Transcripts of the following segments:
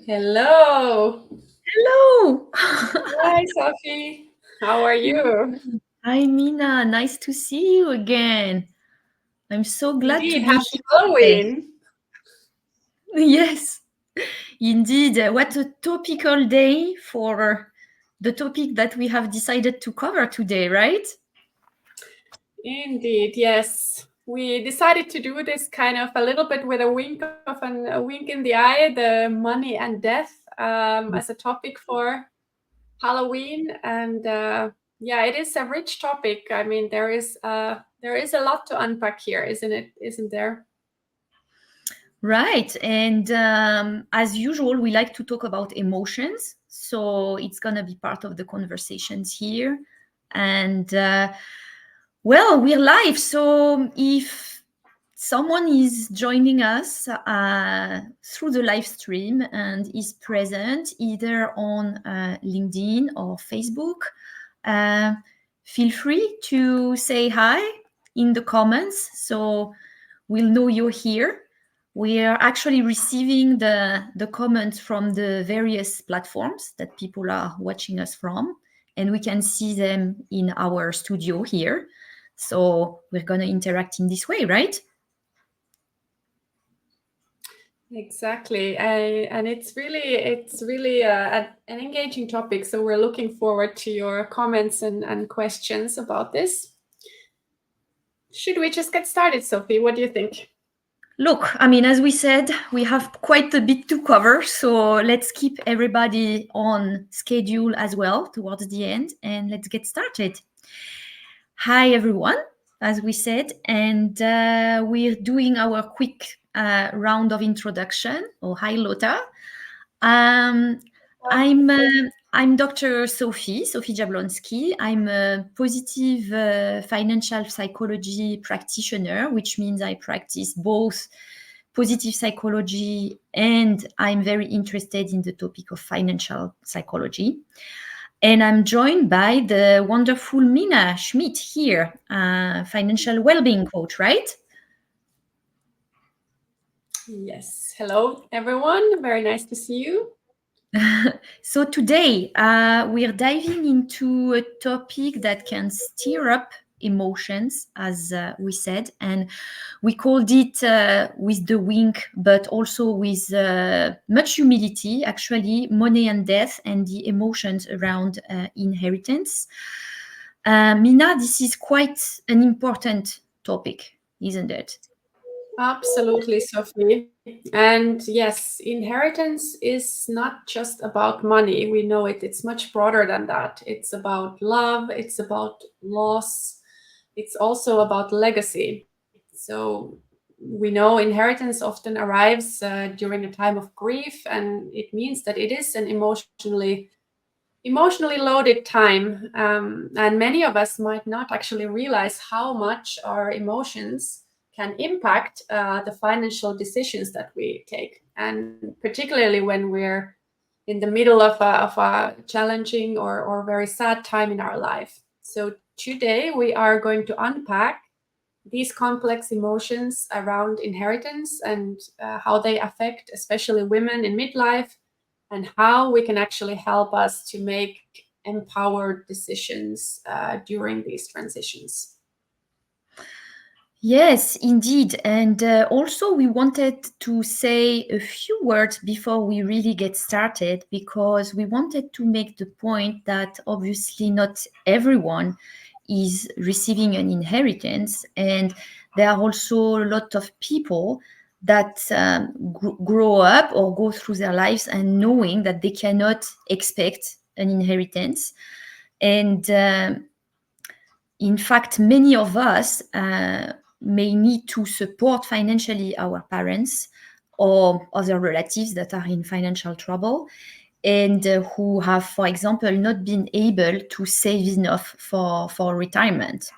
Hello. Hello. Hi, Sophie. How are you? Hi, Minna. Nice to see you again. I'm so glad to Indeed. be Happy here today. Halloween. Yes, indeed. What a topical day for the topic that we have decided to cover today, right? Indeed, yes. We decided to do this kind of a little bit with a wink in the eye, the money and death as a topic for Halloween. And yeah, it is a rich topic. I mean, there is a lot to unpack here, isn't it? Isn't there? Right. And as usual, we like to talk about emotions. So it's going to be part of the conversations here. And well, we're live. So if someone is joining us through the live stream and is present either on LinkedIn or Facebook, uh, feel free to say hi in the comments so we'll know you're here. We are actually receiving the comments from the various platforms that people are watching us from, and we can see them in our studio here. So we're going to interact in this way, right? Exactly, and it's really an engaging topic. So we're looking forward to your comments and questions about this. Should we just get started, Sophie? What do you think? Look, I mean, as we said, we have quite a bit to cover. So let's keep everybody on schedule as well towards the end, and let's get started. Hi, everyone, as we said, and we're doing our quick round of introduction. Oh, hi, Lotta. Um, I'm uh, I'm Dr. Sophie Jablonski. I'm a positive financial psychology practitioner, which means I practice both positive psychology and I'm very interested in the topic of financial psychology. And I'm joined by the wonderful Minna Schmidt here, financial well-being coach, right? Yes. Hello, everyone. Very nice to see you. So today we're diving into a topic that can stir up emotions, as we said, and we called it with the wink, but also with much humility, actually, money and death and the emotions around inheritance. Mina, this is quite an important topic, isn't it? Absolutely, Sophie. And yes, inheritance is not just about money. We know it. It's much broader than that. It's about love, it's about loss, it's also about legacy. So we know inheritance often arrives during a time of grief, and it means that it is an emotionally loaded time. And many of us might not actually realize how much our emotions can impact the financial decisions that we take. And particularly when we're in the middle of a challenging or very sad time in our life. So today we are going to unpack these complex emotions around inheritance and how they affect especially women in midlife, and how we can actually help us to make empowered decisions during these transitions. Yes, indeed. And also, we wanted to say a few words before we really get started because we wanted to make the point that obviously not everyone is receiving an inheritance. And there are also a lot of people that grow up or go through their lives and knowing that they cannot expect an inheritance. And in fact, many of us may need to support financially our parents or other relatives that are in financial trouble and who have, for example, not been able to save enough for retirement.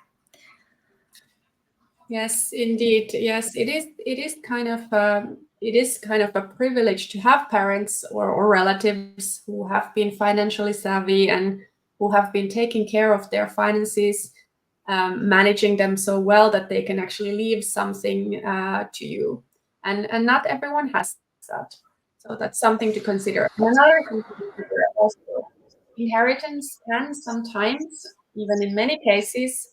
Yes, indeed. Yes, it is kind of a privilege to have parents or relatives who have been financially savvy and who have been taking care of their finances, managing them so well that they can actually leave something to you. And not everyone has that. So that's something to consider. Another thing to consider also, inheritance can sometimes, even in many cases,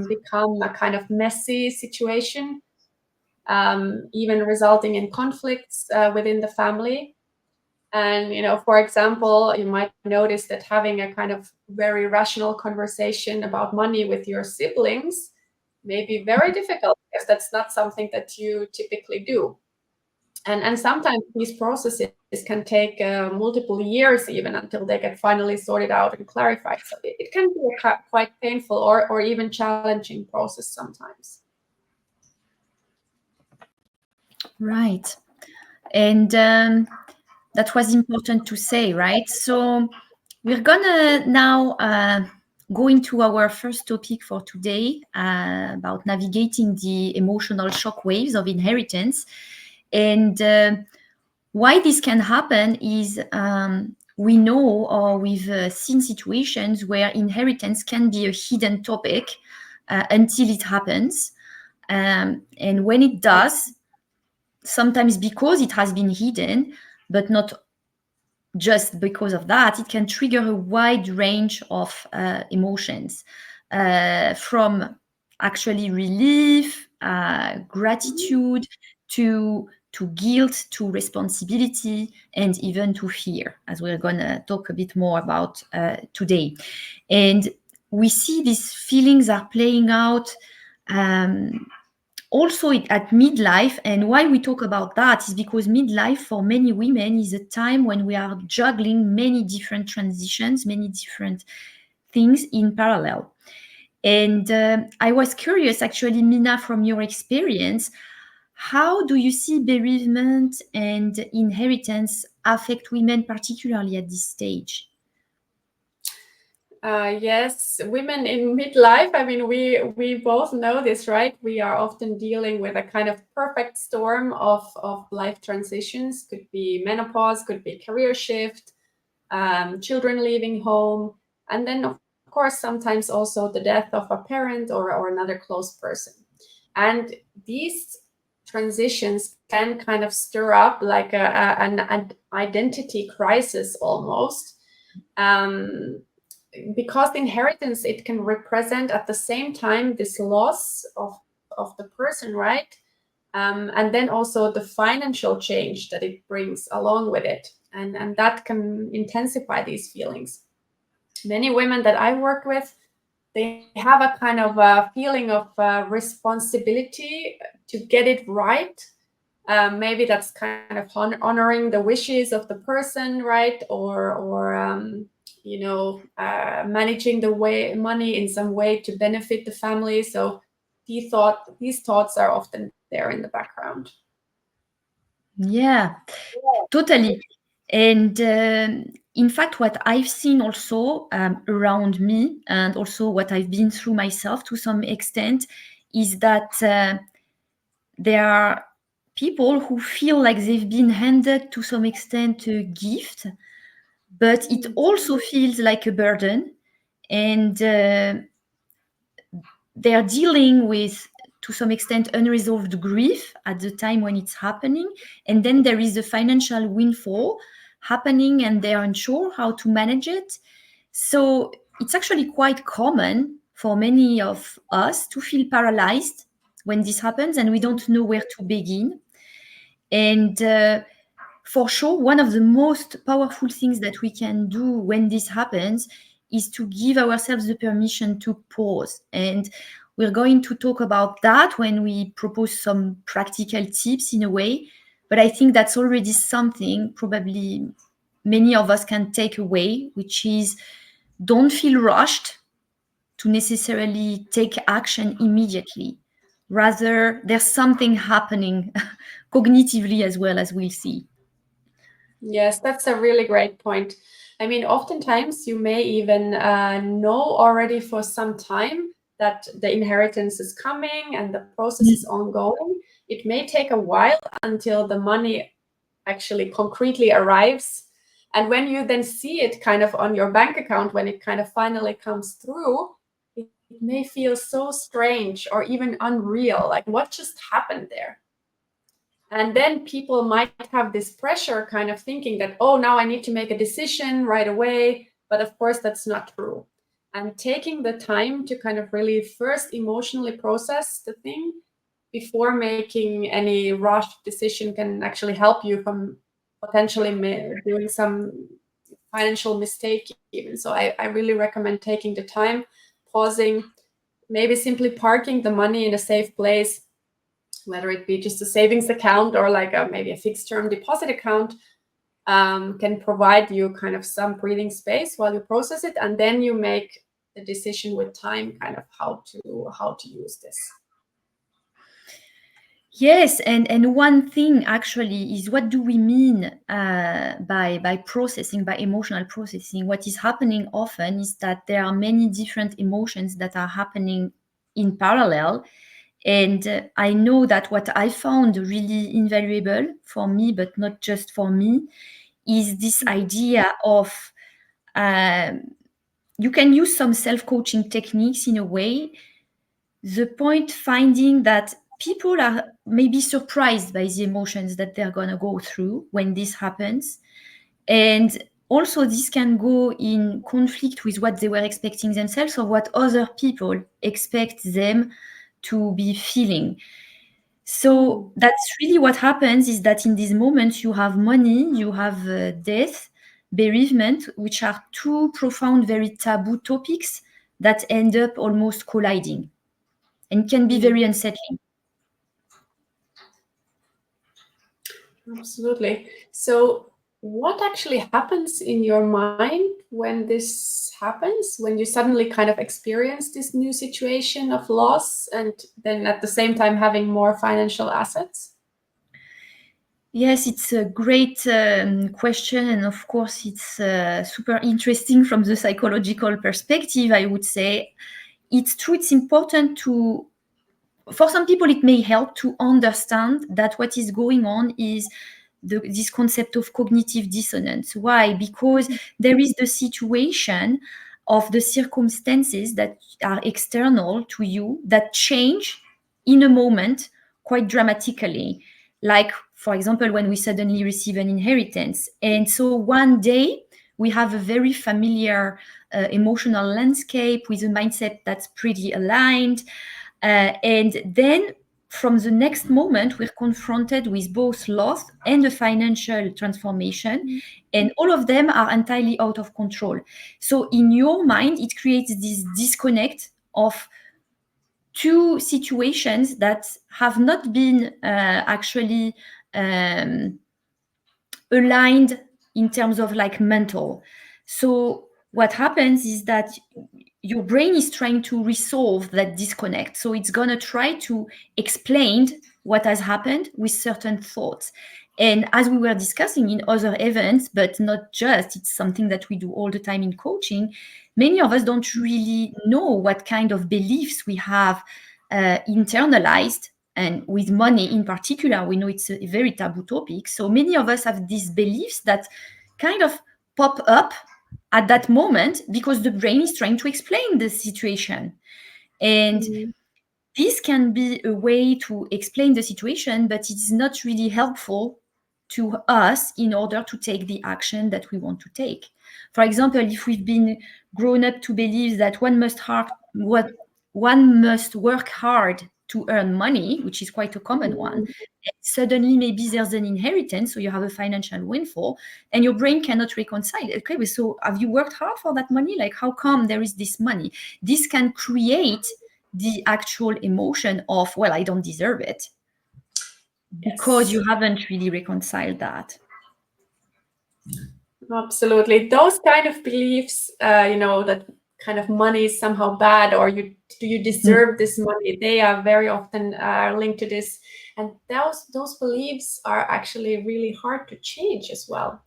become a kind of messy situation, even resulting in conflicts within the family. And, for example, you might notice that having a kind of very rational conversation about money with your siblings may be very difficult, because that's not something that you typically do. And sometimes these processes can take multiple years, even, until they get finally sorted out and clarified. So it can be a quite painful or even challenging process sometimes. Right. And that was important to say, right? So we're gonna now go into our first topic for today, about navigating the emotional shock waves of inheritance. And why this can happen is, we know, or we've seen situations where inheritance can be a hidden topic until it happens. And when it does, sometimes because it has been hidden, but not just because of that, it can trigger a wide range of emotions, from actually relief, gratitude, to guilt, to responsibility, and even to fear, as we're going to talk a bit more about today. And we see these feelings are playing out also at midlife. And why we talk about that is because midlife for many women is a time when we are juggling many different transitions, many different things in parallel. And I was curious, actually, Minna, from your experience, how do you see bereavement and inheritance affect women, particularly at this stage? Yes, women in midlife, I mean, we both know this, right? We are often dealing with a kind of perfect storm of life transitions. Could be menopause, could be career shift, children leaving home, and then, of course, sometimes also the death of a parent or another close person. And these transitions can kind of stir up like an identity crisis almost. Because the inheritance, it can represent at the same time this loss of the person, right? And then also the financial change that it brings along with it. And that can intensify these feelings. Many women that I work with, they have a kind of a feeling of responsibility to get it right. Maybe that's kind of honoring the wishes of the person, right? Or managing the way money in some way to benefit the family. So these thoughts are often there in the background. Yeah, totally. And in fact, what I've seen also around me, and also what I've been through myself to some extent, is that there are people who feel like they've been handed to some extent a gift, but it also feels like a burden. And they're dealing with, to some extent, unresolved grief at the time when it's happening. And then there is a financial windfall happening, and they're unsure how to manage it. So it's actually quite common for many of us to feel paralyzed when this happens, and we don't know where to begin. And for sure, one of the most powerful things that we can do when this happens is to give ourselves the permission to pause. And we're going to talk about that when we propose some practical tips in a way. But I think that's already something probably many of us can take away, which is, don't feel rushed to necessarily take action immediately. Rather, there's something happening cognitively as well, as we'll see. Yes, that's a really great point. I mean, oftentimes you may even know already for some time that the inheritance is coming and the process is ongoing. It may take a while until the money actually concretely arrives. And when you then see it kind of on your bank account, when it kind of finally comes through, it may feel so strange or even unreal. Like, what just happened there? And then people might have this pressure kind of thinking that, oh, now I need to make a decision right away. But of course, that's not true. And taking the time to kind of really first emotionally process the thing before making any rushed decision can actually help you from potentially doing some financial mistake even. So I really recommend taking the time, pausing, maybe simply parking the money in a safe place, whether it be just a savings account or like maybe a fixed term deposit account, can provide you kind of some breathing space while you process it, and then you make the decision with time kind of how to use this. Yes, and one thing actually is, what do we mean by processing, by emotional processing? What is happening often is that there are many different emotions that are happening in parallel. And I know that what I found really invaluable for me, but not just for me, is this idea of you can use some self-coaching techniques in a way. The point finding that people are maybe surprised by the emotions that they're going to go through when this happens. And also this can go in conflict with what they were expecting themselves or what other people expect them to be feeling. So that's really what happens, is that in these moments you have money, you have death, bereavement, which are two profound, very taboo topics that end up almost colliding and can be very unsettling. Absolutely. So what actually happens in your mind when this happens, when you suddenly kind of experience this new situation of loss and then at the same time having more financial assets? Yes, it's a great question. And of course, it's super interesting from the psychological perspective, I would say. It's true, it's important to, for some people, it may help to understand that what is going on is this concept of cognitive dissonance. Why? Because there is the situation of the circumstances that are external to you that change in a moment quite dramatically. Like, for example, when we suddenly receive an inheritance. And so one day we have a very familiar emotional landscape with a mindset that's pretty aligned. And then from the next moment, we're confronted with both loss and a financial transformation, and all of them are entirely out of control. So in your mind, it creates this disconnect of two situations that have not been actually aligned in terms of like mental. So what happens is that your brain is trying to resolve that disconnect. So it's going to try to explain what has happened with certain thoughts. And as we were discussing in other events, but not just, it's something that we do all the time in coaching, many of us don't really know what kind of beliefs we have internalized. And with money in particular, we know it's a very taboo topic. So many of us have these beliefs that kind of pop up at that moment because the brain is trying to explain the situation. And this can be a way to explain the situation, but it's not really helpful to us in order to take the action that we want to take. For example, if we've been grown up to believe that one must work hard to earn money, which is quite a common one, and suddenly maybe there's an inheritance, so you have a financial windfall, and your brain cannot reconcile. Okay, so have you worked hard for that money? Like, how come there is this money? This can create the actual emotion of, well, I don't deserve it, because you haven't really reconciled that. Absolutely. Those kind of beliefs, that kind of money is somehow bad, or do you deserve this money? They are very often linked to this. And those beliefs are actually really hard to change as well.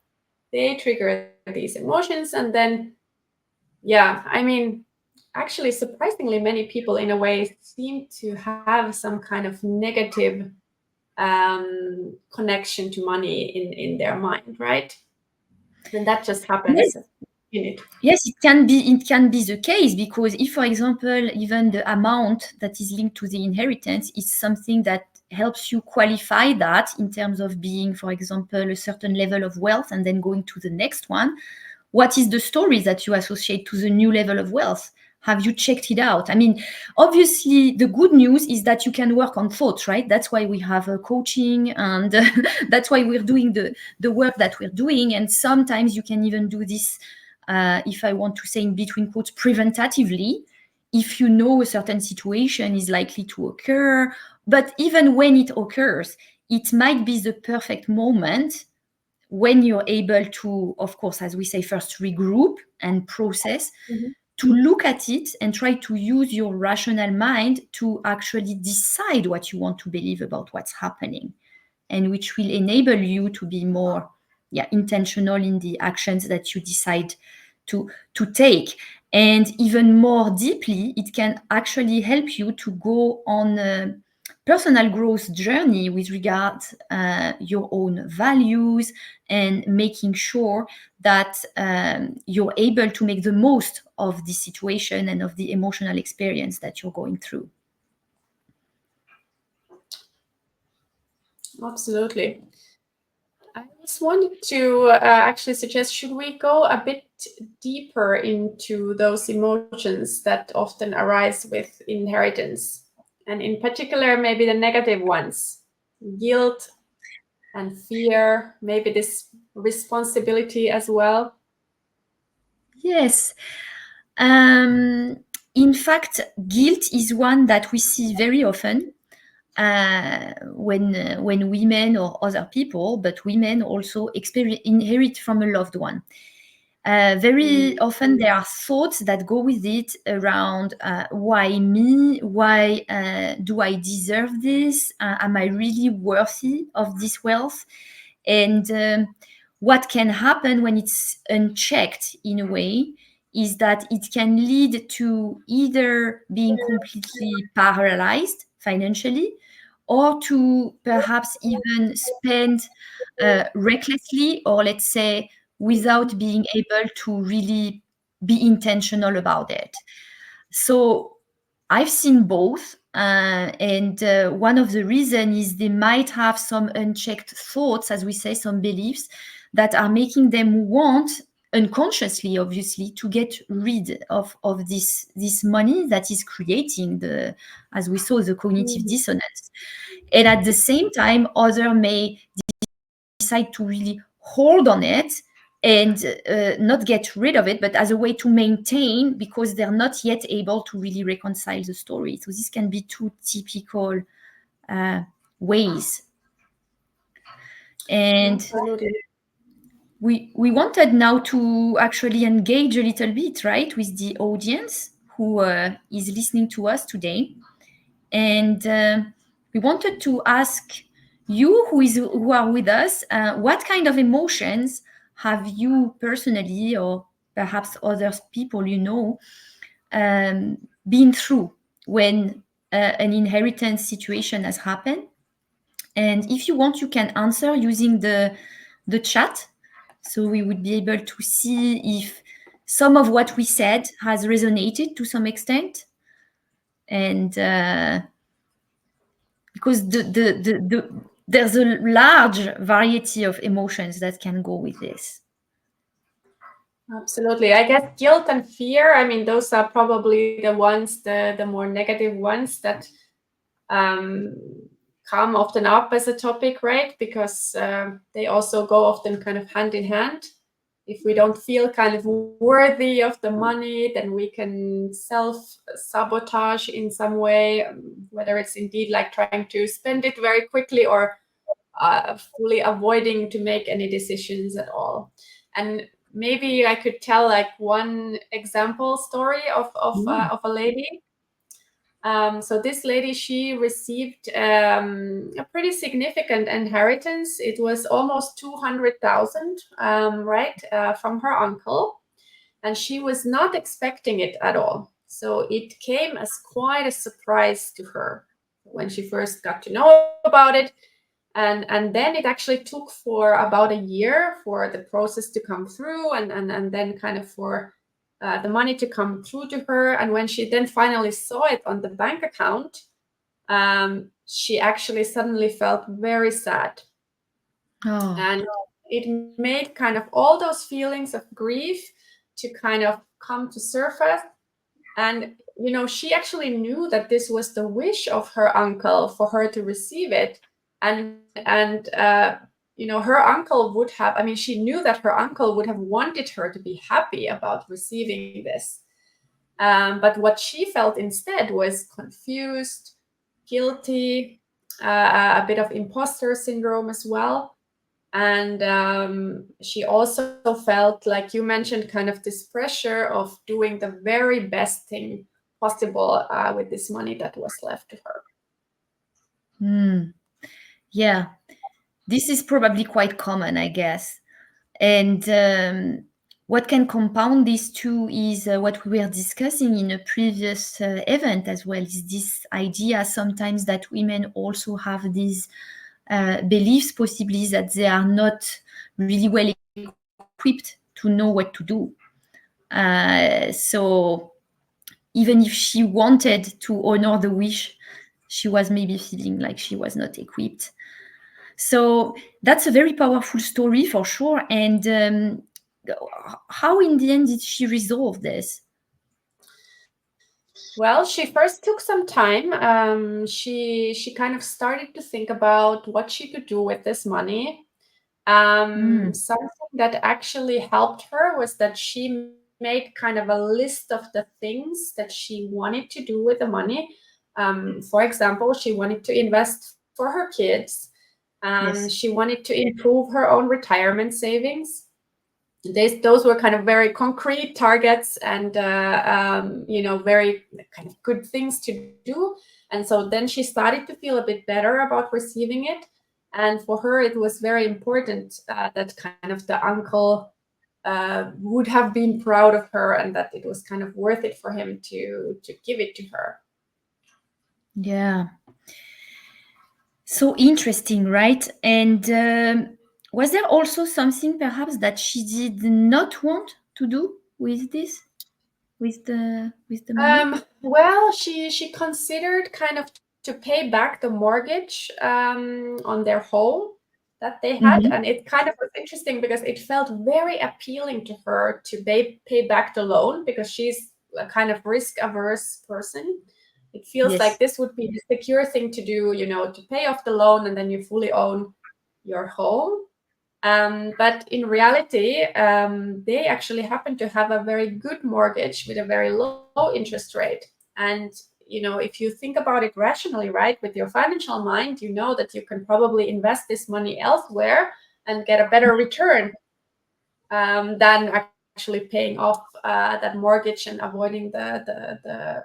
They trigger these emotions. And then, actually, surprisingly, many people in a way seem to have some kind of negative connection to money in their mind, right? And that just happens in it. Yes, it can be the case, because if, for example, even the amount that is linked to the inheritance is something that helps you qualify that in terms of being, for example, a certain level of wealth and then going to the next one. What is the story that you associate to the new level of wealth? Have you checked it out? I mean, obviously, the good news is that you can work on thoughts, right? That's why we have coaching, and that's why we're doing the work that we're doing. And sometimes you can even do this, if I want to say in between quotes, preventatively, if you know a certain situation is likely to occur. But even when it occurs, it might be the perfect moment when you're able to, of course, as we say, first regroup and process, to look at it and try to use your rational mind to actually decide what you want to believe about what's happening, and which will enable you to be more intentional in the actions that you decide to take. And even more deeply, it can actually help you to go on a personal growth journey with regard your own values, and making sure that you're able to make the most of the situation and of the emotional experience that you're going through. Absolutely. I just wanted to actually suggest, should we go a bit deeper into those emotions that often arise with inheritance? And in particular, maybe the negative ones, guilt and fear, maybe this responsibility as well. Yes. In fact, guilt is one that we see very often when women or other people, but women also inherit from a loved one. Very often there are thoughts that go with it around why me? Why do I deserve this? Am I really worthy of this wealth? And what can happen when it's unchecked in a way is that it can lead to either being completely paralyzed financially, or to perhaps even spend recklessly, or let's say without being able to really be intentional about it. So I've seen both. And one of the reasons is they might have some unchecked thoughts, as we say, some beliefs that are making them want, unconsciously, obviously, to get rid of this money that is creating as we saw, the cognitive dissonance. And at the same time, other may decide to really hold on it and not get rid of it, but as a way to maintain, because they're not yet able to really reconcile the story. So this can be two typical ways. And we wanted now to actually engage a little bit, right, with the audience who is listening to us today. And we wanted to ask you who are with us, what kind of emotions have you personally, or perhaps other people you know, been through when an inheritance situation has happened? And if you want, you can answer using the chat, so we would be able to see if some of what we said has resonated to some extent. And because there's a large variety of emotions that can go with this. Absolutely. I guess guilt and fear, I mean, those are probably the ones, the more negative ones that come often up as a topic, right? Because they also go often kind of hand in hand. If we don't feel kind of worthy of the money, then we can self-sabotage in some way, whether it's indeed like trying to spend it very quickly, or fully avoiding to make any decisions at all. And maybe I could tell like one example story of a lady. So this lady, she received a pretty significant inheritance. It was almost 200,000, right, from her uncle, and she was not expecting it at all. So it came as quite a surprise to her when she first got to know about it. And then it actually took for about a year for the process to come through, and then kind of for the money to come through to her. And when she then finally saw it on the bank account, she actually suddenly felt very sad. Oh. And it made kind of all those feelings of grief to kind of come to surface. And, she actually knew that this was the wish of her uncle for her to receive it. And her uncle would have, she knew that her uncle would have wanted her to be happy about receiving this. But what she felt instead was confused, guilty, a bit of imposter syndrome as well. And she also felt, like you mentioned, kind of this pressure of doing the very best thing possible with this money that was left to her. Yeah, this is probably quite common, I guess. And what can compound these two is what we were discussing in a previous event as well, is this idea sometimes that women also have these beliefs possibly that they are not really well equipped to know what to do. So even if she wanted to honor the wish, she was maybe feeling like she was not equipped. So that's a very powerful story for sure. And how in the end did she resolve this? Well, she first took some time. She kind of started to think about what she could do with this money. Something that actually helped her was that she made kind of a list of the things that she wanted to do with the money. For example, she wanted to invest for her kids. Yes. She wanted to improve her own retirement savings. Those were kind of very concrete targets and very kind of good things to do. And so then she started to feel a bit better about receiving it. And for her, it was very important that kind of the uncle would have been proud of her and that it was kind of worth it for him to give it to her. Yeah. So interesting, right? And was there also something perhaps that she did not want to do with this, with the money? Well, she considered kind of to pay back the mortgage on their home that they had, and it kind of was interesting because it felt very appealing to her to pay back the loan because she's a kind of risk-averse person. It feels Yes. like this would be the secure thing to do, to pay off the loan and then you fully own your home. But in reality, they actually happen to have a very good mortgage with a very low interest rate. And, if you think about it rationally, right, with your financial mind, you know that you can probably invest this money elsewhere and get a better return than actually paying off that mortgage and avoiding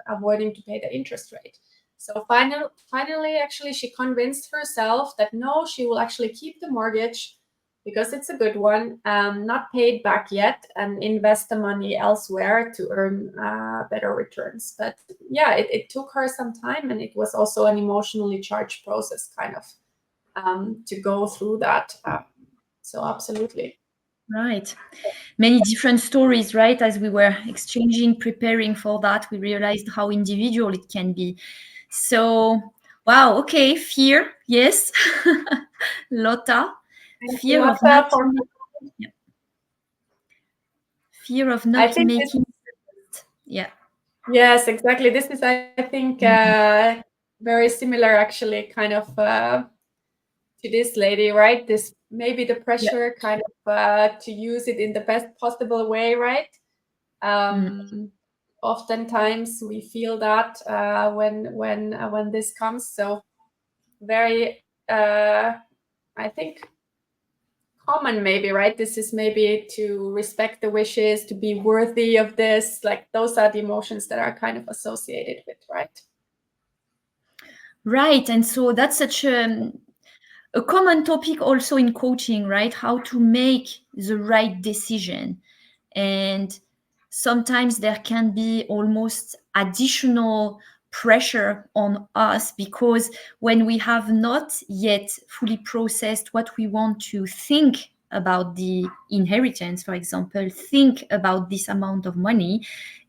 avoiding to pay the interest rate. So finally, actually, she convinced herself that no, she will actually keep the mortgage because it's a good one, not paid back yet, and invest the money elsewhere to earn better returns. But yeah, it took her some time, and it was also an emotionally charged process, kind of, to go through that. So absolutely. Right. Many different stories, right? As we were exchanging, preparing for that, we realized how individual it can be. So, wow, okay, fear, yes. Lotta, fear of not fear of not making yeah. Yes, exactly. This is, I think, very similar, actually, kind of to this lady, right? This maybe the pressure, kind of, to use it in the best possible way, right? Oftentimes we feel that when this comes. So very, I think, common, maybe, right? This is maybe to respect the wishes, to be worthy of this. Like those are the emotions that are kind of associated with, right? Right. And so that's such a common topic also in coaching, right? How to make the right decision. And sometimes there can be almost additional pressure on us because when we have not yet fully processed what we want to think about the inheritance, for example, think about this amount of money,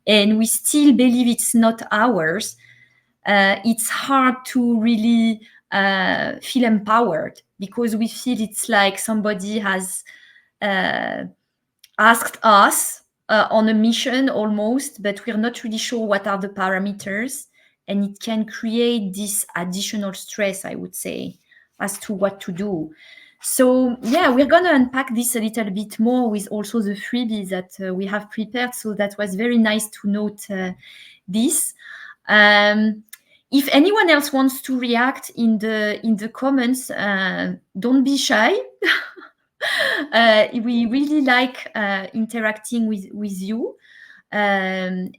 and we still believe it's not ours, it's hard to really feel empowered, because we feel it's like somebody has asked us on a mission almost, but we're not really sure what are the parameters, and it can create this additional stress, I would say, as to what to do. So yeah, we're going to unpack this a little bit more with also the freebies that we have prepared. So that was very nice to note this. If anyone else wants to react in the comments, don't be shy. We really like interacting with you, and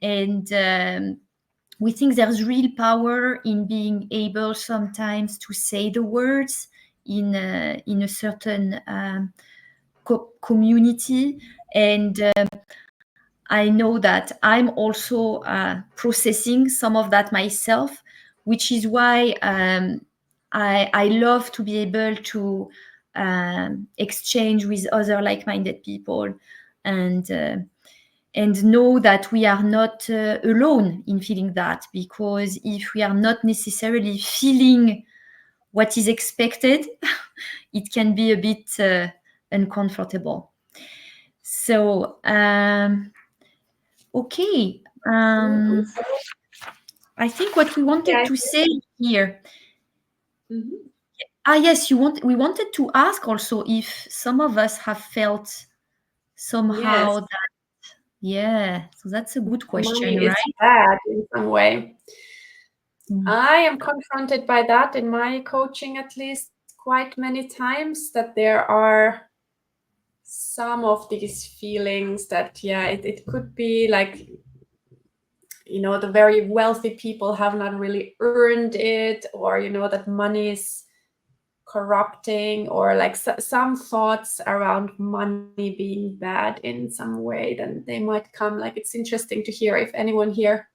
we think there's real power in being able sometimes to say the words in a certain community. And I know that I'm also processing some of that myself, which is why I love to be able to exchange with other like-minded people, and know that we are not alone in feeling that, because if we are not necessarily feeling what is expected, it can be a bit uncomfortable. So okay, I think what we wanted to say here. Yes, we wanted to ask also if some of us have felt somehow that, so that's a good question, money right? is bad in some way. I am confronted by that in my coaching, at least quite many times, that there are some of these feelings that, it could be like, the very wealthy people have not really earned it, or, that money is corrupting, or like some thoughts around money being bad in some way, then they might come. Like, it's interesting to hear if anyone here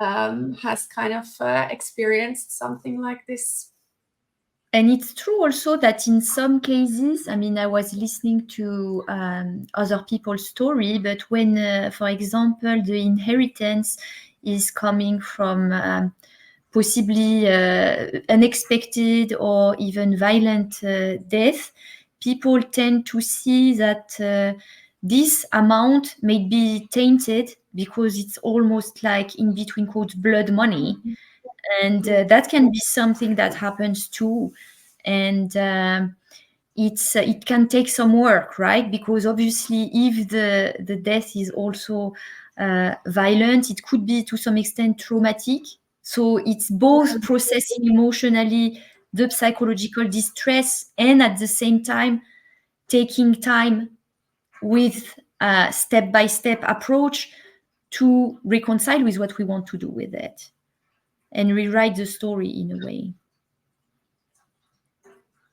has kind of experienced something like this. And it's true also that in some cases, I mean, I was listening to other people's story, but when, for example, the inheritance is coming from possibly unexpected or even violent death, people tend to see that this amount may be tainted, because it's almost like, in between quotes, blood money. And that can be something that happens too. And it can take some work, right? Because obviously, if the death is also violent, it could be to some extent traumatic. So it's both processing emotionally the psychological distress, and at the same time taking time with a step-by-step approach to reconcile with what we want to do with it and rewrite the story in a way.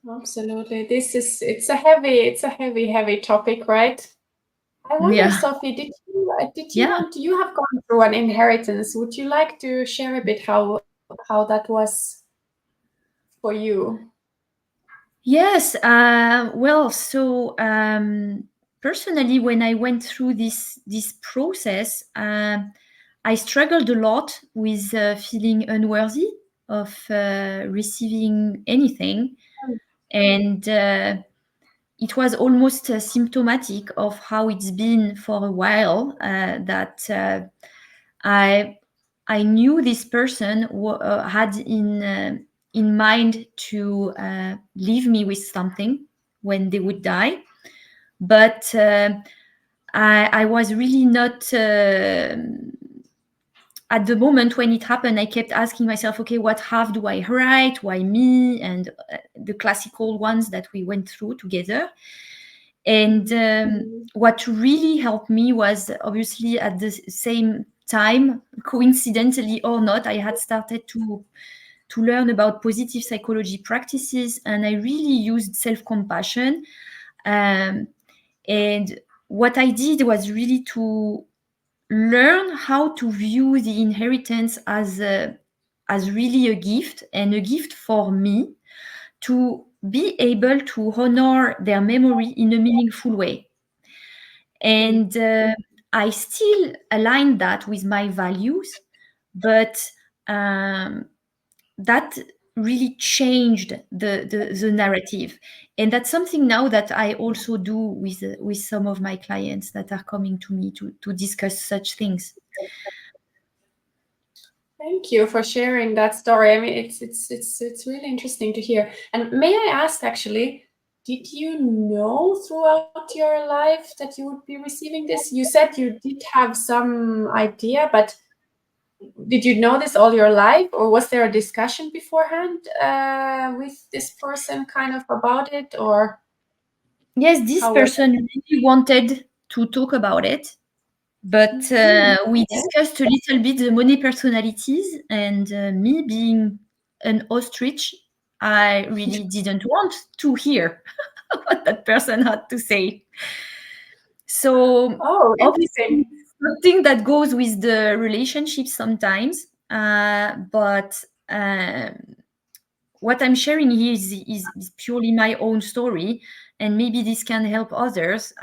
Absolutely. It's a heavy topic, right? I wonder, Sophie, did you have gone through an inheritance? Would you like to share a bit how that was for you? Yes. Well, so personally, when I went through this process, I struggled a lot with feeling unworthy of receiving anything, and it was almost symptomatic of how it's been for a while, that I knew this person had in mind to leave me with something when they would die, but I was really not. At the moment when it happened, I kept asking myself, okay, what half do I write? Why me? And the classical ones that we went through together. And what really helped me was, obviously, at the same time, coincidentally or not, I had started to learn about positive psychology practices, and I really used self-compassion. And what I did was really to learn how to view the inheritance as really a gift, and a gift for me to be able to honor their memory in a meaningful way. And I still align that with my values, but that really changed the narrative. And that's something now that I also do with some of my clients that are coming to me to discuss such things. Thank you for sharing that story. I mean, it's really interesting to hear. And may I ask, actually, did you know throughout your life that you would be receiving this? You said you did have some idea, but did you know this all your life, or was there a discussion beforehand with this person kind of about it, or? Yes, this person really wanted to talk about it, but we discussed a little bit the money personalities, and me being an ostrich, I really didn't want to hear what that person had to say. So obviously something that goes with the relationship sometimes, but what I'm sharing here is purely my own story, and maybe this can help others.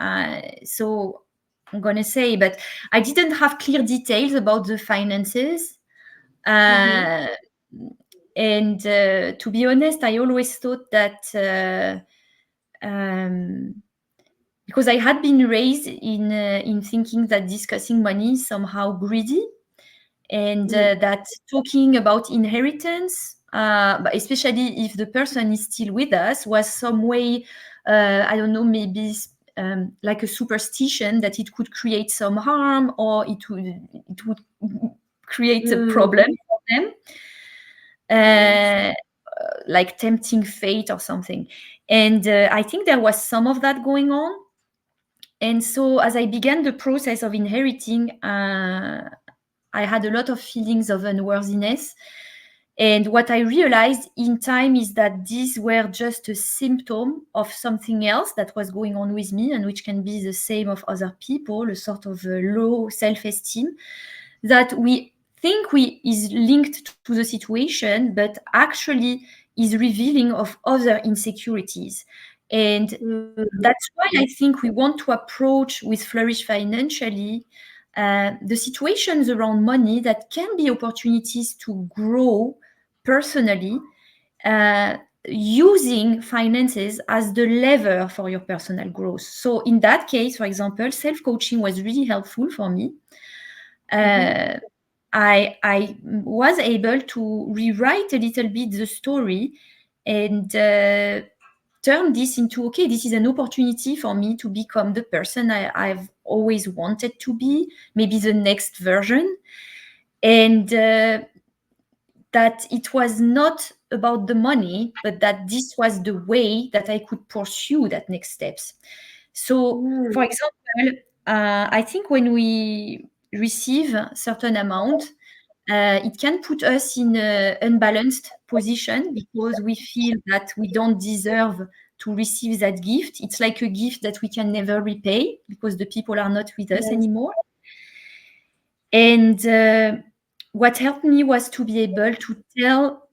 So I'm going to say, but I didn't have clear details about the finances. And to be honest, I always thought that because I had been raised in thinking that discussing money is somehow greedy, and that talking about inheritance, especially if the person is still with us, was some way, I don't know, maybe like a superstition that it could create some harm, or it would create a problem for them, like tempting fate or something. And I think there was some of that going on. And so as I began the process of inheriting, I had a lot of feelings of unworthiness. And what I realized in time is that these were just a symptom of something else that was going on with me, and which can be the same of other people, a sort of low self-esteem that we think is linked to the situation, but actually is revealing of other insecurities. And that's why I think we want to approach with Flourish Financially the situations around money that can be opportunities to grow personally, using finances as the lever for your personal growth. So in that case, for example, self-coaching was really helpful for me. I was able to rewrite a little bit the story and turn this into, okay, this is an opportunity for me to become the person I've always wanted to be, maybe the next version. And that it was not about the money, but that this was the way that I could pursue that next steps. So, for example, I think when we receive a certain amount, it can put us in an unbalanced position because we feel that we don't deserve to receive that gift. It's like a gift that we can never repay because the people are not with us anymore. And what helped me was to be able to tell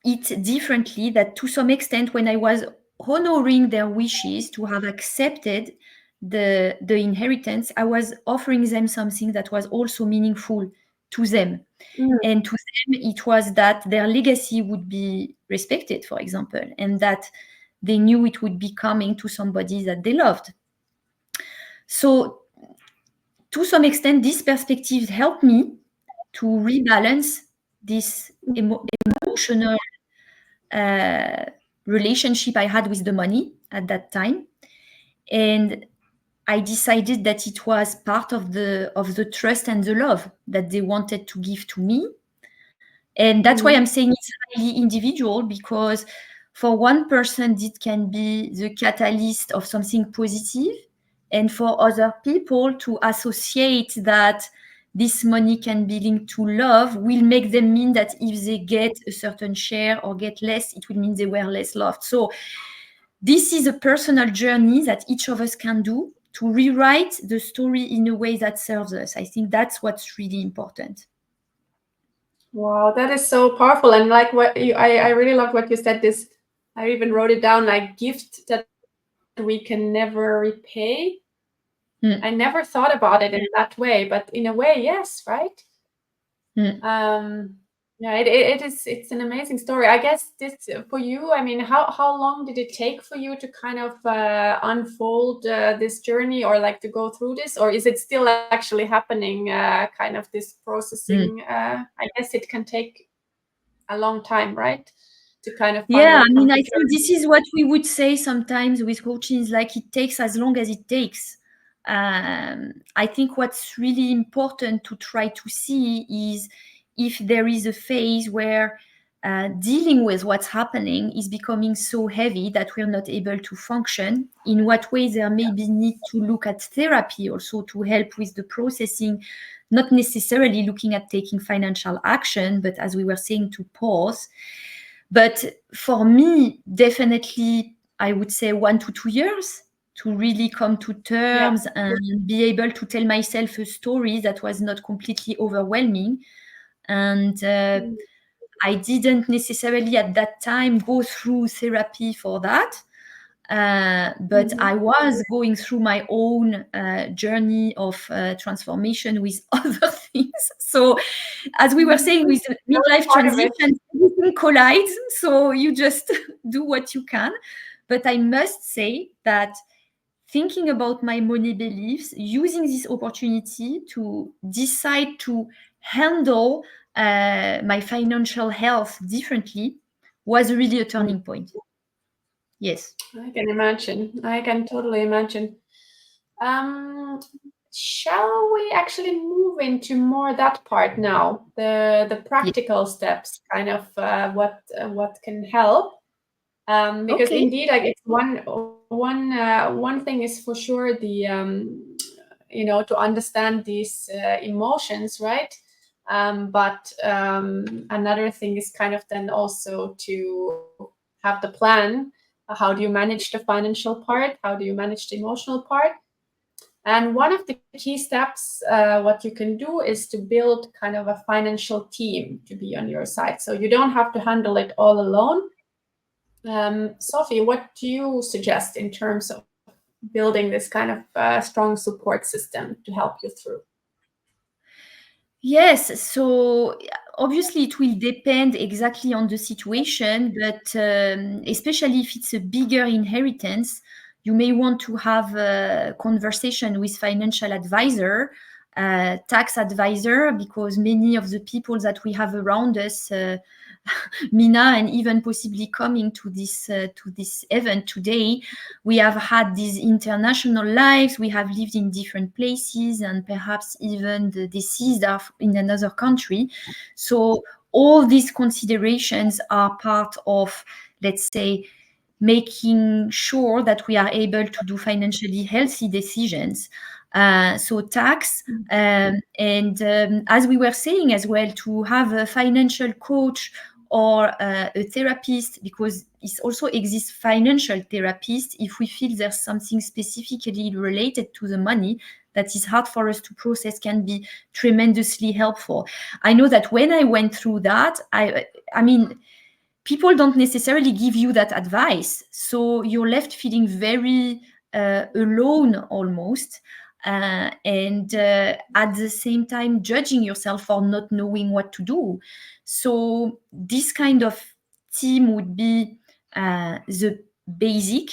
it differently, that to some extent, when I was honoring their wishes to have accepted the inheritance, I was offering them something that was also meaningful to them. And to them, it was that their legacy would be respected, for example, and that they knew it would be coming to somebody that they loved. So to some extent, this perspective helped me to rebalance this emotional relationship I had with the money at that time. And I decided that it was part of the trust and the love that they wanted to give to me. And that's why I'm saying it's highly individual, because for one person, it can be the catalyst of something positive. And for other people to associate that this money can be linked to love will make them mean that if they get a certain share or get less, it will mean they were less loved. So this is a personal journey that each of us can do to rewrite the story in a way that serves us. I think that's what's really important. Wow, that is so powerful. And like I really loved what you said. This, I even wrote it down, like gift that we can never repay. I never thought about it in that way, but in a way, yes, right? Yeah, it's an amazing story. I guess this for you, I mean, how long did it take for you to kind of unfold this journey, or like to go through this, or is it still actually happening? Kind of this processing. I guess it can take a long time, right? To kind of Yeah, finally I come mean, to I think terms. this is what we would say sometimes with coaching, is like it takes as long as it takes. I think what's really important to try to see is if there is a phase where dealing with what's happening is becoming so heavy that we're not able to function, in what ways there may be need to look at therapy also to help with the processing, not necessarily looking at taking financial action, but as we were saying, to pause. But for me, definitely, I would say 1 to 2 years to really come to terms and be able to tell myself a story that was not completely overwhelming. And I didn't necessarily at that time go through therapy for that. But I was going through my own journey of transformation with other things. So, as we were saying, with midlife Part of it. transition, everything collides. So you just do what you can. But I must say that thinking about my money beliefs, using this opportunity to decide to handle my financial health differently, was really a turning point. Yes. I can imagine. I can totally imagine. Um, shall we actually move into more that part now? The practical steps, kind of what can help. Because Okay. indeed, like it's one thing is for sure the to understand these emotions, right? But another thing is kind of then also to have the plan. How do you manage the financial part? How do you manage the emotional part? And one of the key steps, what you can do is to build kind of a financial team to be on your side. So you don't have to handle it all alone. Sophie, what do you suggest in terms of building this kind of strong support system to help you through? Yes, so obviously it will depend exactly on the situation, but especially if it's a bigger inheritance, you may want to have a conversation with financial advisor, tax advisor, because many of the people that we have around us, Minna, and even possibly coming to this event today, we have had these international lives. We have lived in different places, and perhaps even the deceased are in another country. So all these considerations are part of, let's say, making sure that we are able to do financially healthy decisions. So tax, and as we were saying as well, to have a financial coach or a therapist, because it also exists financial therapists if we feel there's something specifically related to the money that is hard for us to process, can be tremendously helpful. I know that when I went through that, I mean, people don't necessarily give you that advice. So you're left feeling very alone almost. And at the same time, judging yourself for not knowing what to do. So this kind of team would be the basic.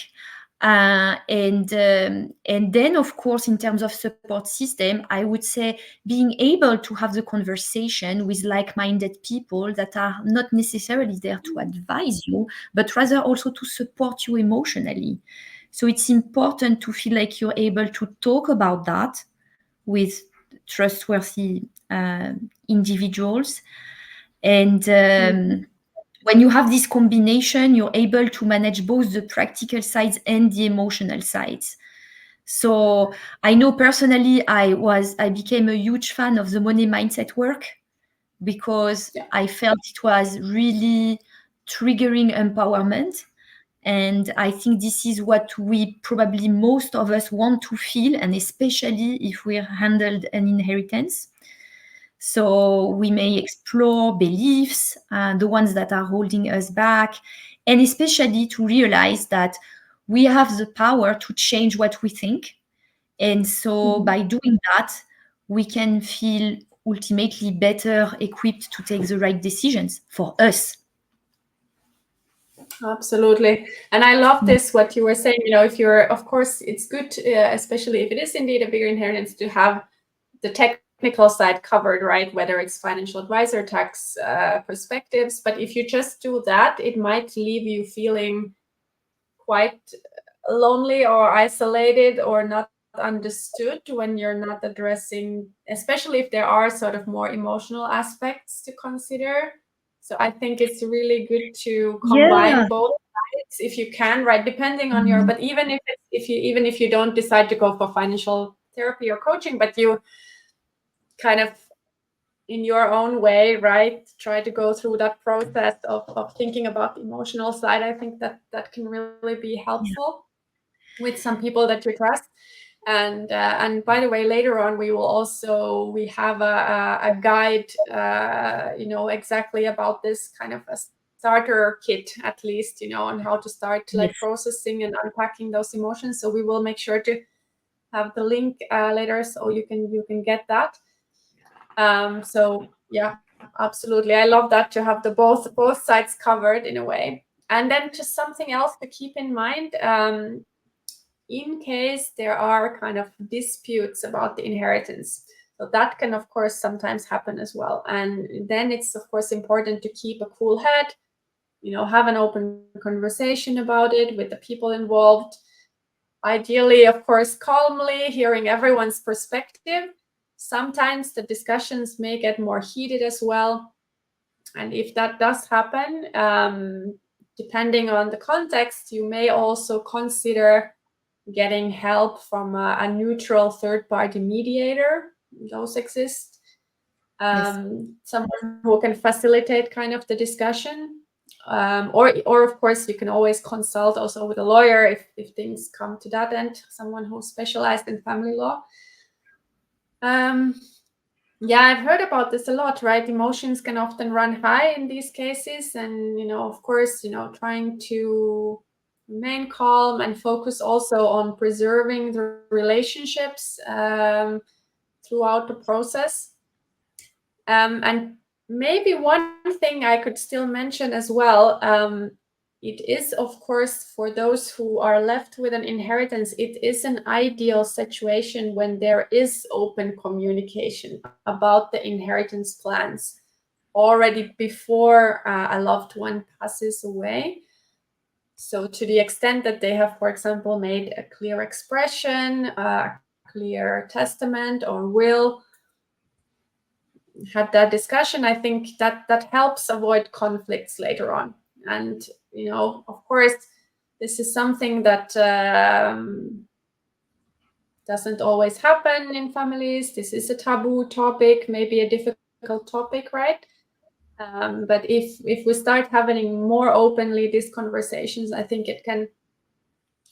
And then, of course, in terms of support system, I would say being able to have the conversation with like-minded people that are not necessarily there to advise you, but rather also to support you emotionally. So it's important to feel like you're able to talk about that with trustworthy individuals. And when you have this combination, you're able to manage both the practical sides and the emotional sides. So I know personally, I became a huge fan of the money mindset work, because I felt it was really triggering empowerment. And I think this is what we probably most of us want to feel, and especially if we're handled an inheritance. So we may explore beliefs, the ones that are holding us back, and especially to realize that we have the power to change what we think. And so by doing that, we can feel ultimately better equipped to take the right decisions for us. Absolutely. And I love this, what you were saying, if you're, of course, it's good, especially if it is indeed a bigger inheritance, to have the technical side covered, right? Whether it's financial advisor, tax perspectives. But if you just do that, it might leave you feeling quite lonely or isolated or not understood when you're not addressing, especially if there are sort of more emotional aspects to consider. So I think it's really good to combine both sides if you can, right? Depending on your, but even if you don't decide to go for financial therapy or coaching, but you kind of in your own way, right, try to go through that process of thinking about the emotional side. I think that can really be helpful with some people that you trust. And by the way, later on we have a guide, exactly about this, kind of a starter kit, at least, on how to start like processing and unpacking those emotions. So we will make sure to have the link later, so you can get that. So yeah, absolutely. I love that, to have the both sides covered in a way. And then just something else to keep in mind, in case there are kind of disputes about the inheritance. So that can, of course, sometimes happen as well. And then it's, of course, important to keep a cool head, have an open conversation about it with the people involved. Ideally, of course, calmly hearing everyone's perspective. Sometimes the discussions may get more heated as well. And if that does happen, depending on the context, you may also consider getting help from a neutral third-party mediator. Those exist. Someone who can facilitate kind of the discussion. Or of course, you can always consult also with a lawyer if things come to that end, someone who's specialized in family law. Yeah, I've heard about this a lot, right? Emotions can often run high in these cases. And, of course, trying to remain calm and focus also on preserving the relationships throughout the process. And maybe one thing I could still mention as well, it is, of course, for those who are left with an inheritance, it is an ideal situation when there is open communication about the inheritance plans already before a loved one passes away. So to the extent that they have, for example, made a clear expression, a clear testament or will, had that discussion, I think that helps avoid conflicts later on. And of course, this is something that doesn't always happen in families. This is a taboo topic, maybe a difficult topic, right? But if we start having more openly these conversations, I think it can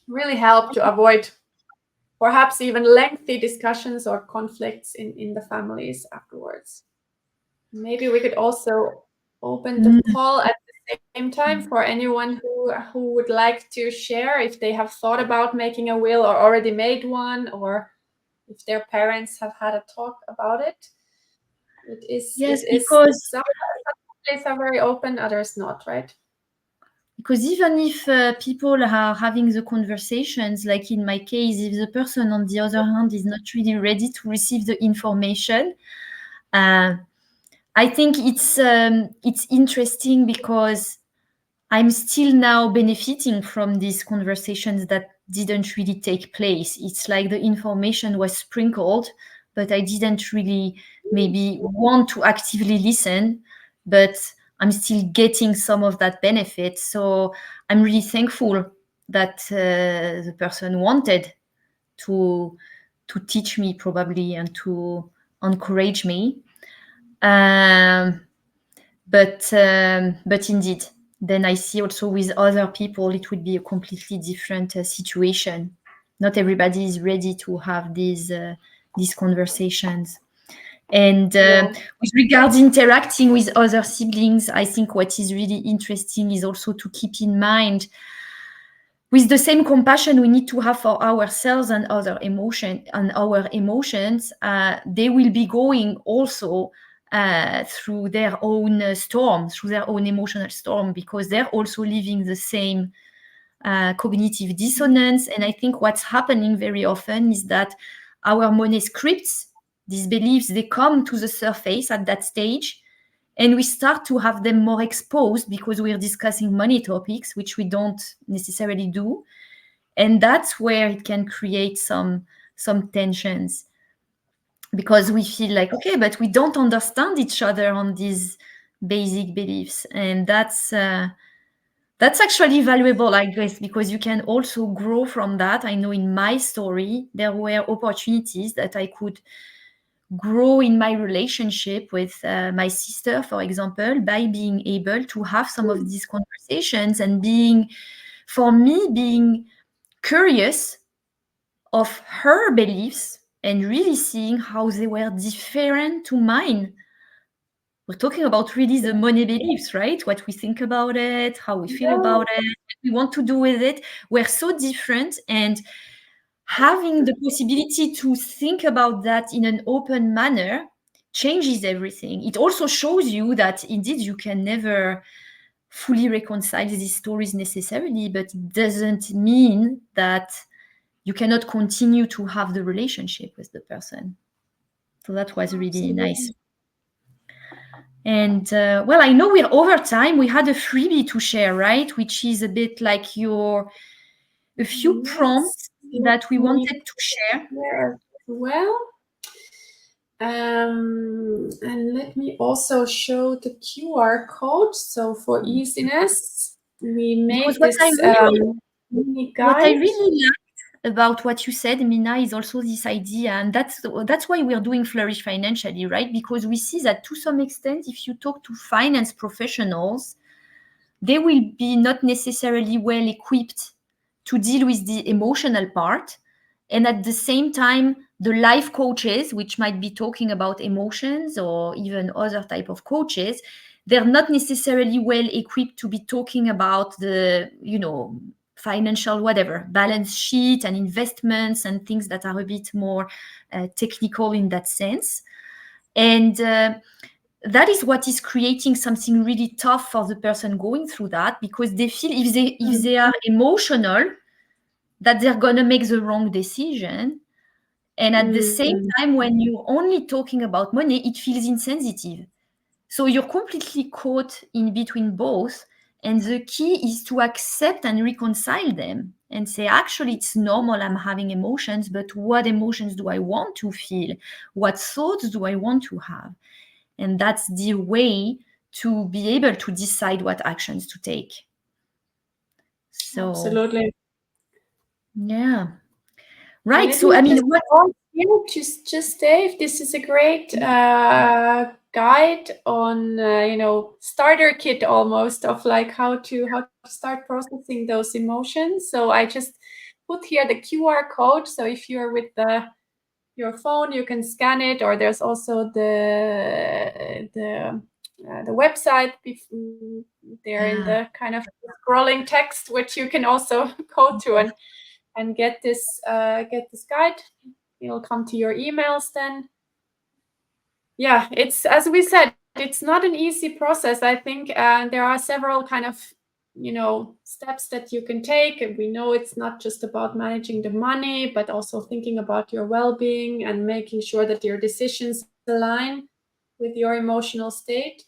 really help to avoid perhaps even lengthy discussions or conflicts in the families afterwards. Maybe we could also open the call at the same time for anyone who would like to share if they have thought about making a will or already made one, or if their parents have had a talk about it. Because some families are very open, others not, right? Because even if people are having the conversations, like in my case, if the person on the other hand is not really ready to receive the information, I think it's interesting because I'm still now benefiting from these conversations that didn't really take place. It's like the information was sprinkled, but I didn't really maybe want to actively listen, but I'm still getting some of that benefit. So I'm really thankful that the person wanted to teach me probably and to encourage me. But indeed, then I see also with other people, it would be a completely different situation. Not everybody is ready to have these conversations. And with regards interacting with other siblings, I think what is really interesting is also to keep in mind with the same compassion we need to have for ourselves and our emotions, they will be going also through their own storm, through their own emotional storm, because they're also living the same cognitive dissonance. And I think what's happening very often is that our money scripts, these beliefs, they come to the surface at that stage, and we start to have them more exposed because we're discussing money topics, which we don't necessarily do. And that's where it can create some tensions, because we feel like, okay, but we don't understand each other on these basic beliefs. And that's actually valuable, I guess, because you can also grow from that. I know in my story, there were opportunities that I could grow in my relationship with my sister, for example, by being able to have some of these conversations and being curious of her beliefs and really seeing how they were different to mine. We're talking about really the money beliefs, right? What we think about it, how we feel about it, what we want to do with it. We're so different, and having the possibility to think about that in an open manner changes everything. It also shows you that indeed you can never fully reconcile these stories necessarily, but it doesn't mean that you cannot continue to have the relationship with the person. So that was really nice. And well, I know we're over time. We had a freebie to share, right? Which is a bit like a few prompts that we wanted to share. Well, and let me also show the QR code. So for easiness, we made this mini guide. What I really liked about what you said, Minna, is also this idea, and that's why we're doing Flourish Financially, right? Because we see that to some extent, if you talk to finance professionals, they will be not necessarily well equipped to deal with the emotional part. And at the same time, the life coaches, which might be talking about emotions, or even other type of coaches, they're not necessarily well equipped to be talking about the, financial whatever, balance sheet and investments and things that are a bit more technical in that sense. And that is what is creating something really tough for the person going through that, because they feel if they are emotional, that they're going to make the wrong decision. And at the same time, when you're only talking about money, it feels insensitive. So you're completely caught in between both. And the key is to accept and reconcile them and say, actually, it's normal, I'm having emotions, but what emotions do I want to feel? What thoughts do I want to have? And that's the way to be able to decide what actions to take. So, absolutely. Yeah. Right. So, I mean, what? Just Dave, this is a great guide on, starter kit almost of like how to start processing those emotions. So I just put here the QR code. So if you're with your phone, you can scan it, or there's also the website there in the kind of scrolling text, which you can also go to and get this guide. It'll come to your emails then. Yeah, it's, as we said, it's not an easy process. I think there are several kind of steps that you can take. And we know it's not just about managing the money, but also thinking about your well-being and making sure that your decisions align with your emotional state.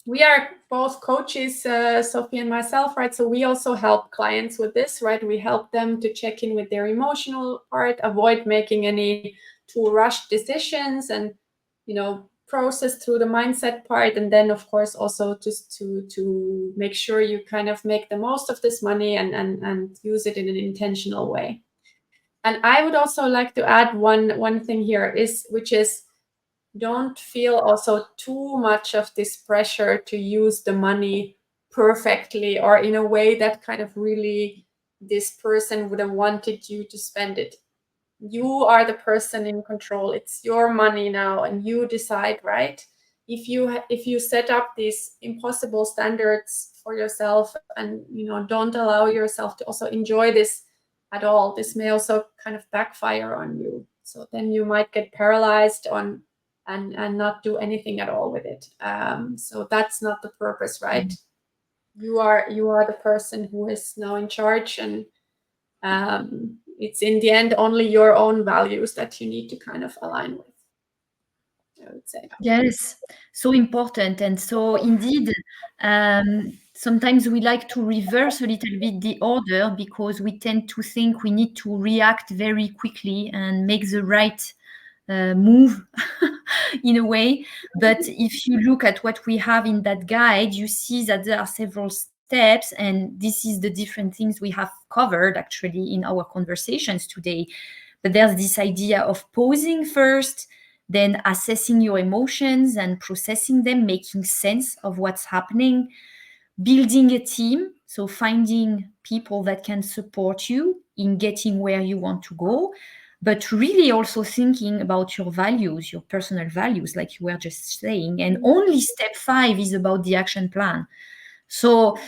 We are both coaches, Sophie and myself, right? So we also help clients with this, right? We help them to check in with their emotional part, avoid making any too rushed decisions, and process through the mindset part. And then, of course, also just to make sure you kind of make the most of this money and use it in an intentional way. And I would also like to add one thing here, which is, don't feel also too much of this pressure to use the money perfectly or in a way that kind of really this person would have wanted you to spend it. You are the person in control. It's your money now, and you decide, right? if you set up these impossible standards for yourself and don't allow yourself to also enjoy this at all, this may also kind of backfire on you. So then you might get paralyzed on and not do anything at all with it. So that's not the purpose, right? You are the person who is now in charge, and it's in the end only your own values that you need to kind of align with, I would say. Yes, so important. And so indeed, sometimes we like to reverse a little bit the order because we tend to think we need to react very quickly and make the right move in a way. But if you look at what we have in that guide, you see that there are several steps, and this is the different things we have covered actually in our conversations today. But there's this idea of pausing first, then assessing your emotions and processing them, making sense of what's happening, building a team, so finding people that can support you in getting where you want to go, but really also thinking about your values, your personal values, like you were just saying. And only step 5 is about the action plan. So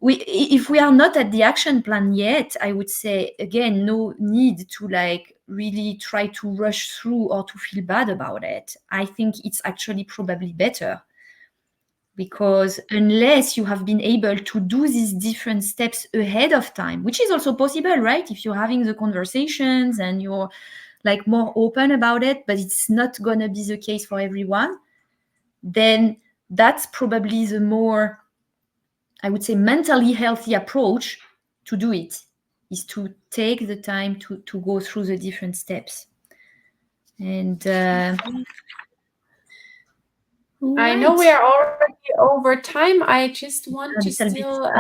if we are not at the action plan yet, I would say, again, no need to like really try to rush through or to feel bad about it. I think it's actually probably better, because unless you have been able to do these different steps ahead of time, which is also possible, right? If you're having the conversations and you're like more open about it, but it's not gonna be the case for everyone, then that's probably the more, I would say, mentally healthy approach to do it, is to take the time to go through the different steps. And I know we are already over time. I just want to still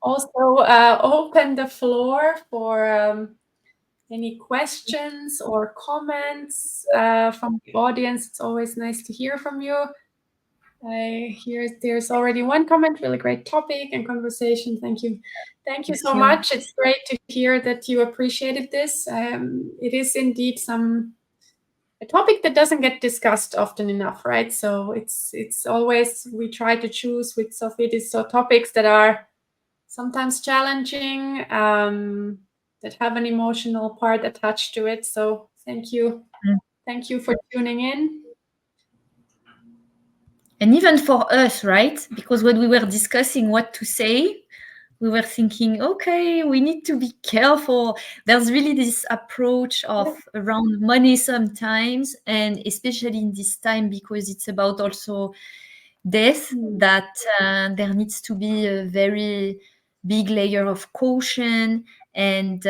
also open the floor for any questions or comments from the audience. It's always nice to hear from you. I hear there's already one comment. Really great topic and conversation. Thank you. Thank you so much. It's great to hear that you appreciated this. It is indeed a topic that doesn't get discussed often enough, right? So it's always, we try to choose with Sophie these topics that are sometimes challenging, that have an emotional part attached to it. So thank you. Thank you for tuning in. And even for us, right? Because when we were discussing what to say, we were thinking, okay, we need to be careful. There's really this approach of around money sometimes, and especially in this time, because it's about also death, that there needs to be a very big layer of caution. And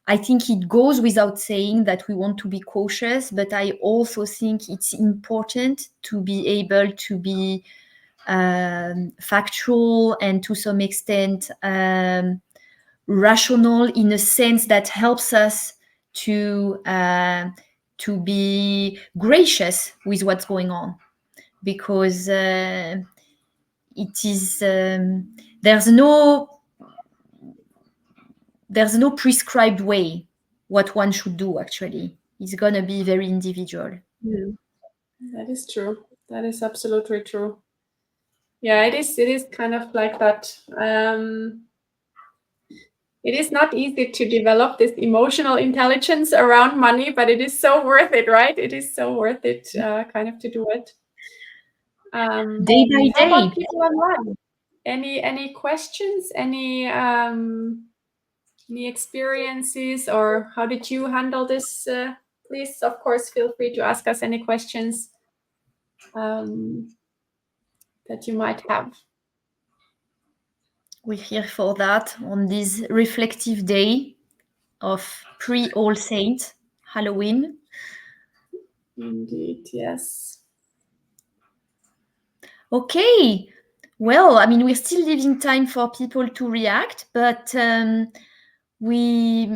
I think it goes without saying that we want to be cautious, but I also think it's important to be able to be factual and to some extent rational, in a sense that helps us to be gracious with what's going on, because it is there's no prescribed way what one should do. Actually, it's gonna be very individual. That is true. That is absolutely true. Yeah, it is kind of like that. It is not easy to develop this emotional intelligence around money, but it is so worth it, right? It is so worth it, kind of, to do it. Day by How day. about people online? Any questions? Any experiences, or how did you handle this? Please, of course, feel free to ask us any questions that you might have. We're here for that on this reflective day of pre-All Saints, Halloween. Indeed, yes. Okay. Well, I mean, we're still leaving time for people to react, but we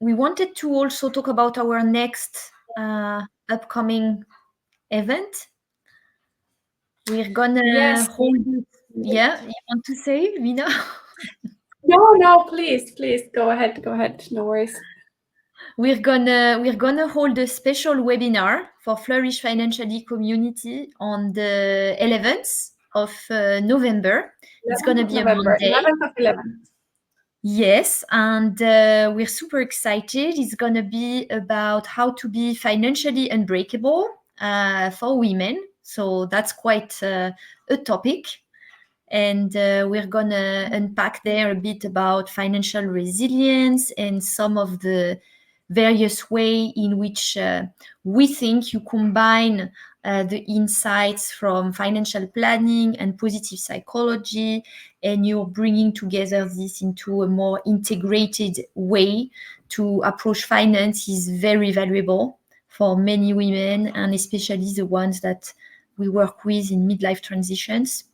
wanted to also talk about our next upcoming event. We're gonna hold it. Yeah, you want to say, Minna? No, please go ahead. No worries. we're gonna hold a special webinar for Flourish Financially community on the 11th of November. It's gonna be a Monday. 11th of 11th. Yes, and we're super excited. It's gonna be about how to be financially unbreakable for women. So that's quite a topic. And we're going to unpack there a bit about financial resilience and some of the various ways in which we think you combine the insights from financial planning and positive psychology, and you're bringing together this into a more integrated way to approach finance is very valuable for many women, and especially the ones that we work with in midlife transitions.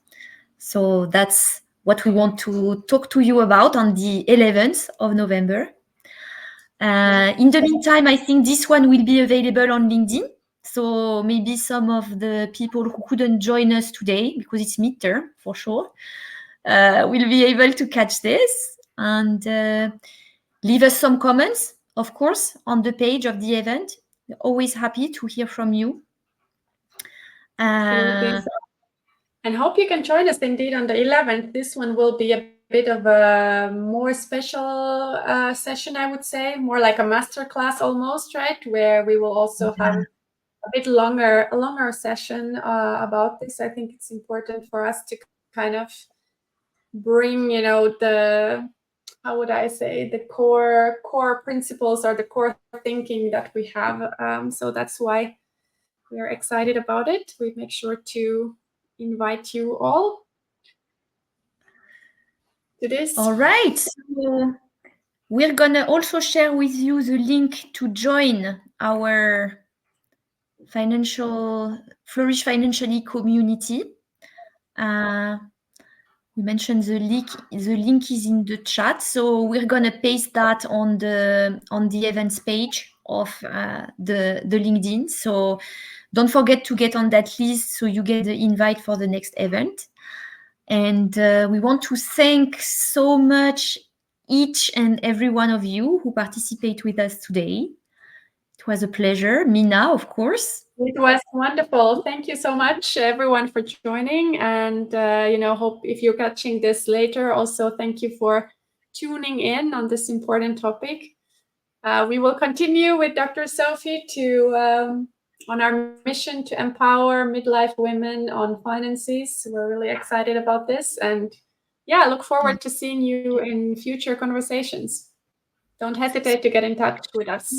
So that's what we want to talk to you about on the 11th of November. In the meantime, I think this one will be available on LinkedIn. So maybe some of the people who couldn't join us today, because it's midterm for sure, will be able to catch this and leave us some comments, of course, on the page of the event. Always happy to hear from you. And hope you can join us indeed on the 11th. This one will be a bit of a more special session, I would say, more like a masterclass almost, right? Where we will also have a bit longer session about this. I think it's important for us to kind of bring, the, how would I say, the core principles or the core thinking that we have. So that's why we are excited about it. We make sure to invite you all to this. All right. So we're going to also share with you the link to join our Flourish Financially community. We mentioned the link. The link is in the chat, so we're gonna paste that on the events page of the LinkedIn. So don't forget to get on that list so you get the invite for the next event. And we want to thank so much each and every one of you who participate with us today. It was a pleasure. Minna, of course. It was wonderful. Thank you so much, everyone, for joining. And, hope if you're catching this later, also thank you for tuning in on this important topic. We will continue with Dr. Sophie on our mission to empower midlife women on finances. We're really excited about this. And look forward to seeing you in future conversations. Don't hesitate to get in touch with us.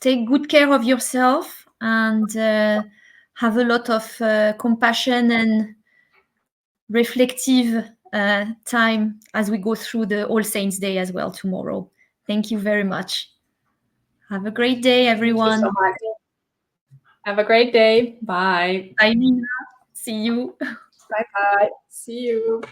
Take good care of yourself and have a lot of compassion and reflective time as we go through the All Saints Day as well tomorrow. Thank you very much. Have a great day, everyone. Thank you so much. Have a great day. Bye. Bye, Minna. See you. Bye-bye. See you.